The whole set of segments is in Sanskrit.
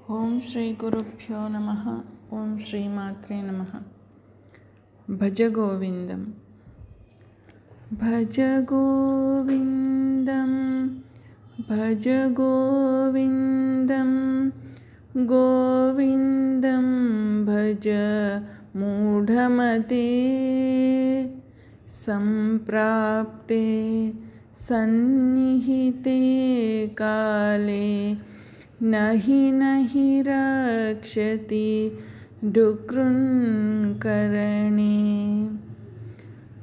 ఓం శ్రీ గురుభ్యో నమః. ఓం శ్రీ మాత్రే నమః. భజ గోవిందం భజ గోవిందం భజ గోవిందం గోవిందం భజ మూఢమతే సంప్రాప్తే సన్నిహితే కాలే నహి నహి రక్షతి డుకృన్కరణే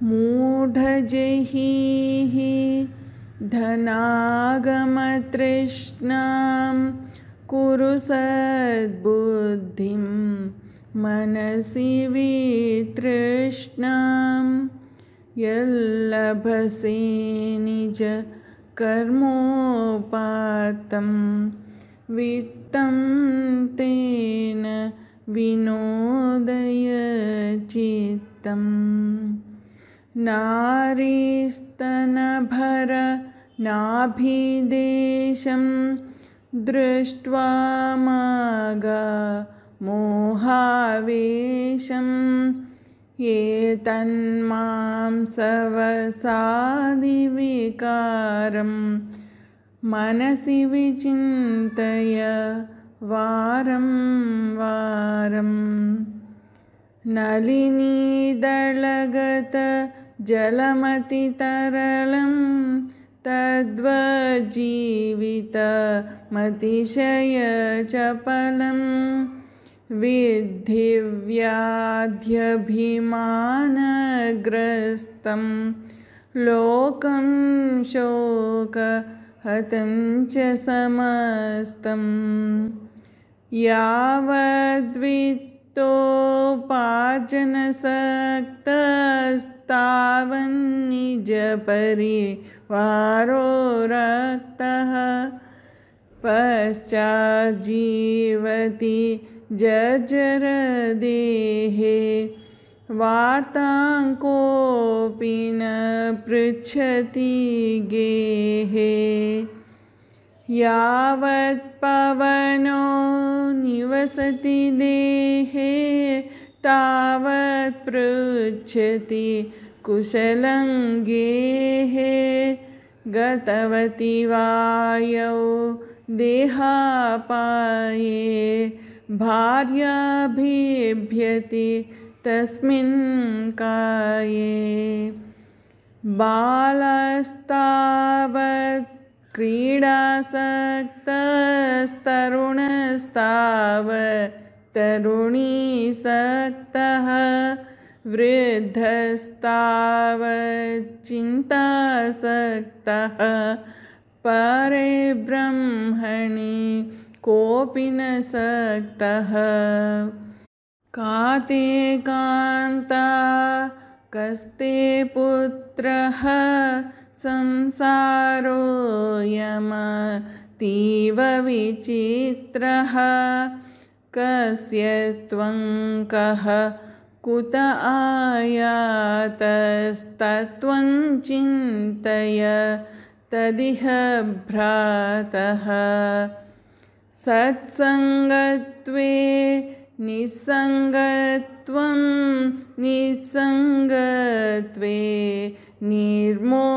మూఢజైః ధనాగమతృష్ణాం కురు సద్బుద్ధిం మనసి వితృష్ణాం యల్లభసే నిజ కర్మోపాతం విత్తం తేన వినోదయ చిత్తం నారీస్తనభర నాభిదేశం దృష్ట్వా మాగా మోహావేశం ఏతన్మాం సవసాది వికారం మనసి విచింతయ వారం వారం నళినీదళగత జలమతి తరళం తద్వజ్జీవితమతిశయ చపలం విద్ధి వ్యాధ్యభిమానగ్రస్తం లోకం శోక హతం చ సమస్తం యావద్విత్తోపార్జనసక్తస్తావన్నిజ పరివారో రక్తః పశ్చాజ్జీవతి జర్జరదేహే వార్తాం కోపి న పృచ్ఛతి గేహే యావత్ పవనో నివసతి దేహే తావత్ పృచ్ఛతి కుశలం గేహే గతవతి వాయౌ దేహాపాయే భార్యా బిభ్యతి తస్మిన్ కాయే బాలస్తావత్ క్రీడాసక్తస్తరుణస్తావత్ తరుణీసక్తః వృద్ధస్తావత్ చింతాసక్తః పరే బ్రహ్మణి కోపి న సక్తః కాతే కాంతా కస్తే పుత్రః సంసారోऽయమతీవ విచిత్రః కస్య త్వం కః కుత ఆయాతస్తత్త్వం చింతయ తదిహ భ్రాతః సత్సంగత్వే నిస్సంగత్వం నిస్సంగత్వే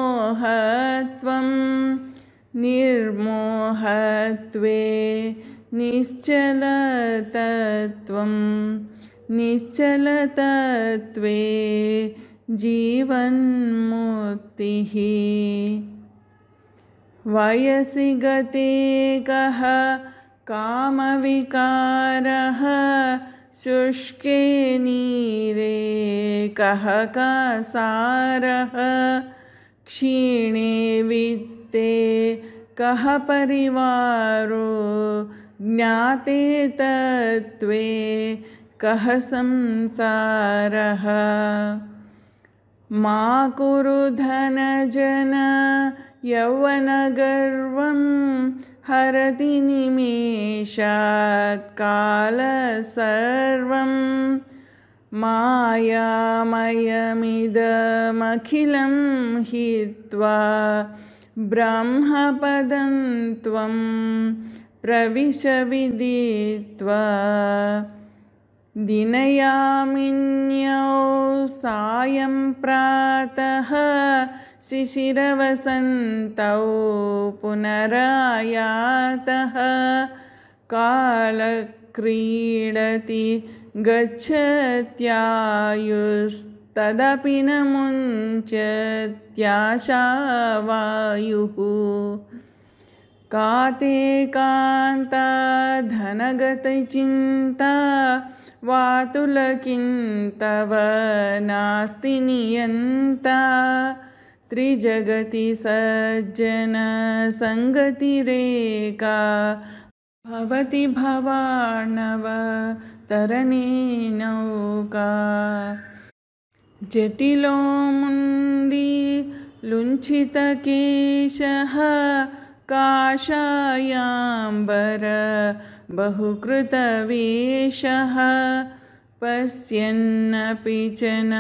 నిర్మోహత్వం నిర్మోహత్వే నిశ్చలతత్వం నిశ్చలతత్వే జీవన్ముక్తిః వయసి గతే కః కామవికారః శుష్కే నీరే కః కాసారః క్షీణే విత్తే కః పరివారో జ్ఞాతే తత్వే కః సంసారః మా కురు ధనజన యౌవనగర్వం హరతి నిమేషాత్ కాల సర్వం మాయామయమిదమఖిలం హిత్వా బ్రహ్మపదం త్వం प्रविश विदित्वा दिनयामिन्यौ सायं प्रातः शिशिरवसन्तौ पुनरायातः कालक्रीडति गच्छत्यायुस्तदपि न मुञ्चत्याशावायुः का ते कान्ता धनगतचिन्ता वातुलकिन्तव नास्ति नियन्ता त्रिजगति सज्जनसङ्गतिरेका भवति भवार्णव तरणे नौका जटिलो मुण्डी लुञ्छितकेशः काषायाम्बर बहुकृतवेषः पश्यन्नपि च न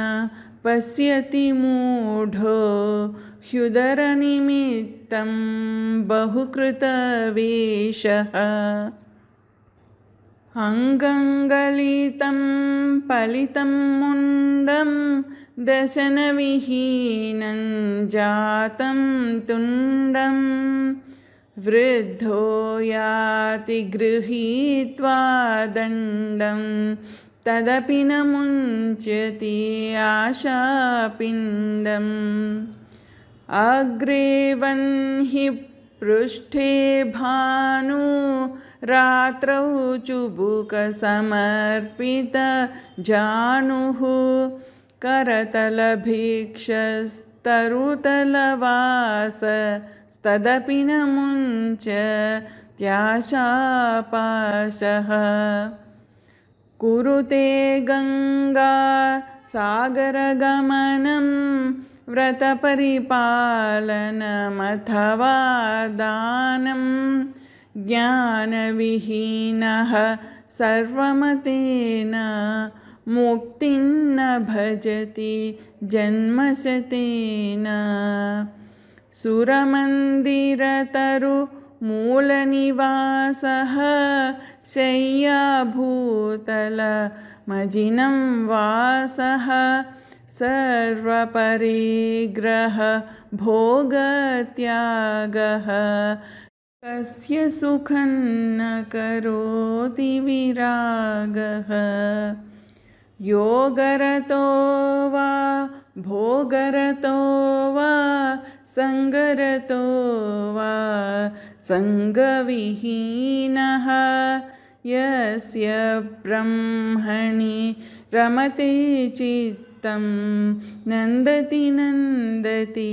पश्यति मूढो ह्युदरनिमित्तं बहुकृतवेषः अङ्गङ्गलितं पलितं मुण्डं दशनविहीनं जातं तुण्डं वृद्धो याति गृहीत्वा दण्डं तदपि न मुञ्चति आशापिण्डम् अग्रे वह्नि पृष्ठे भानु रात्रौ चुबुकसमर्पितजानुः करतलभिक्षस्तरुतलवासस्तदपि न मुञ्चत्याशापाशः कुरुते गङ्गा सागरगमनं व्रतपरिपालनमथवा दानं ज्ञानविहीनः सर्वमतेन मुक्तिं न भजति जन्मशतेन सुरमन्दिरतरुमूलनिवासः शय्याभूतलमजिनं वासः सर्वपरिग्रह भोगत्यागः कस्य सुखं न करोति विरागः योगरतो वा भोगरतो वा सङ्गरतो वा सङ्गविहीनः यस्य ब्रह्मणि रमते चित्तं नन्दति नन्दति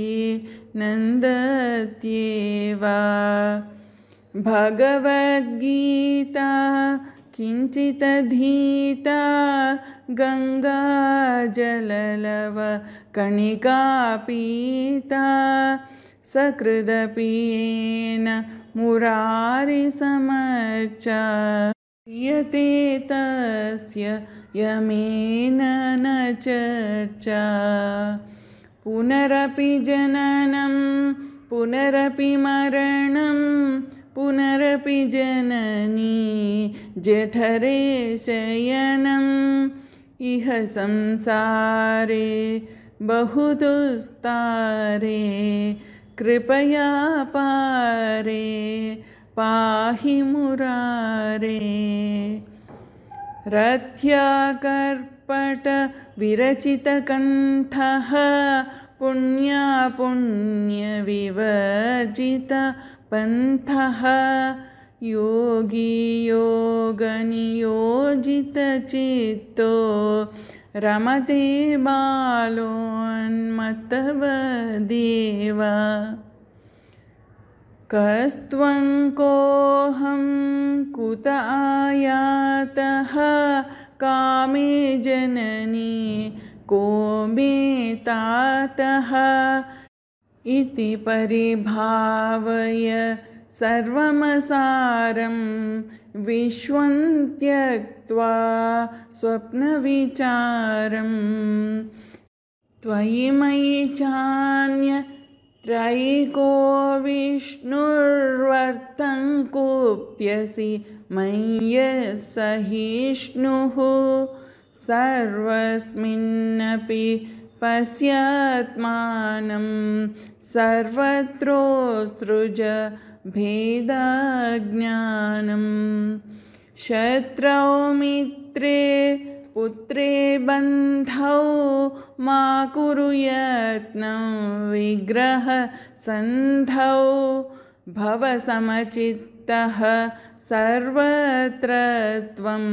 नन्दत्येव भगवद्गीता किञ्चिदधीता गङ्गाजललव कणिकापीता सकृदपीन मुरारिसमर्चा क्रियते तस्य यमेन न चर्चा पुनरपि जननं पुनरपि मरणं पुनरपि जननी जठरे शयनम् इह संसारे बहुदुस्तारे कृपया पारे पाहि मुरारे रथ्याकर्पट विरचितकण्ठः पुण्यविवर्जित पन्थः योगी योगनियोजितचित्तो रमते बालोन्मत्तवदेव कस्त्वं कोऽहं कुत आयातः कामे जननी को मे तातः इति परिभावय सर्वमसारं विश्वं त्यक्त्वा स्वप्नविचारं त्वयि मयि चान्य त्रयिको विष्णुर्वर्तं कुप्यसि मय्यः सहिष्णुः सर्वस्मिन्नपि पश्यात्मानं सर्वत्रोत्सृज भेदज्ञानं शत्रौ मित्रे पुत्रे बन्धौ मा कुरु यत्नं विग्रहसन्धौ भव समचित्तः सर्वत्र त्वं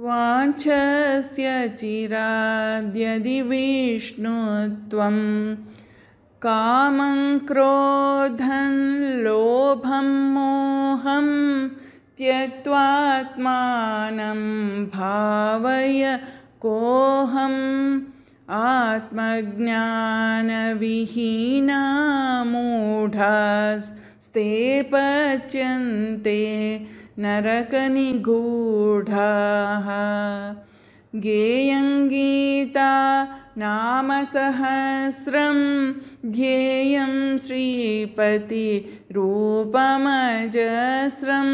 वाञ्छस्य चिराद्यदि विष्णुत्वं कामं क्रोधं लोभं मोहं त्यक्त्वात्मानं भावय कोऽहम् आत्मज्ञानविहीना मूढास्ते पच्यन्ते नरकनिगूढाः गेयं गीता नाम सहस्रं ध्येयं श्रीपतिरूपमजस्रं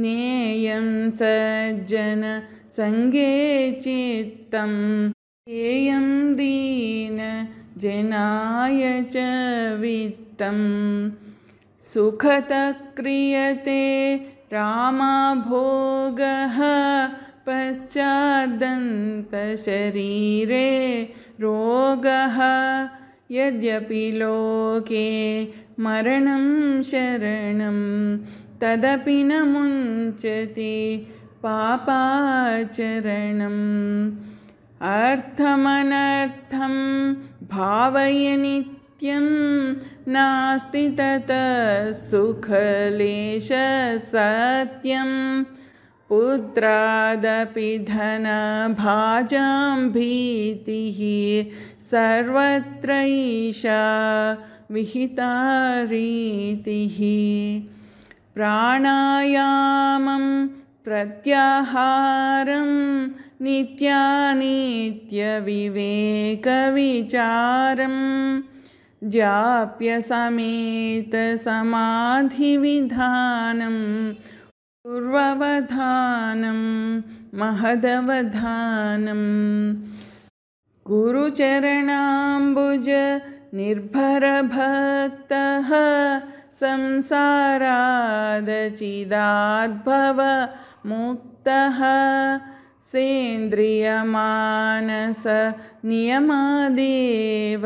ज्ञेयं सज्जनसङ्गे चित्तं ध्येयं दीनजनाय च वित्तं सुखतः क्रियते रामभोगः पश्चादन्तशरीरे रोगः यद्यपि लोके मरणं शरणं तदपि न मुञ्चति पापाचरणम् अर्थमनर्थं भावय नित्यं नास्ति ततः सुखलेशसत्यं पुत्रादपि धनभाजां भीतिः सर्वत्र ईशा विहिता रीतिः प्राणायामं प्रत्याहारं नित्यानित्यविवेकविचारं जाप्यसमेतसमाधिविधानं पूर्ववधानं महदवधानं गुरुचरणाम्बुज निर्भरभक्तः संसारादचिदाद्भव मुक्तः सेन्द्रियमानस नियमादेव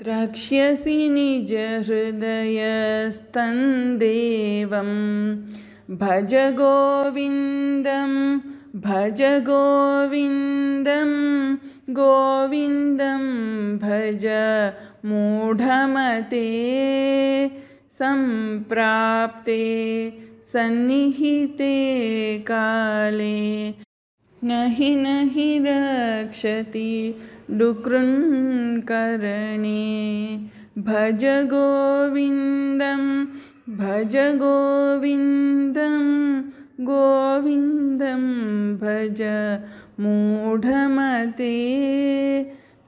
द्रक्ष्यसि निजहृदयस्तन्देवं भज गोविन्दं भज गोविन्दं गोविन्दं भज मूढमते सम्प्राप्ते सन्निहिते काले नहि रक्षति डुकृन्करणे भज गोविन्दं भज गोविन्दं गोविन्दं भज मूढमते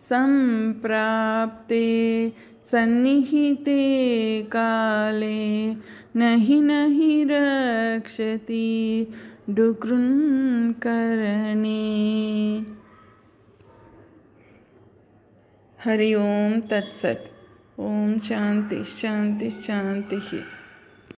सम्प्राप्ते सन्निहिते काले नहि रक्षति डुकृन्करणे। हरि ओम तत्सत्। ओम शांति शांति शांति।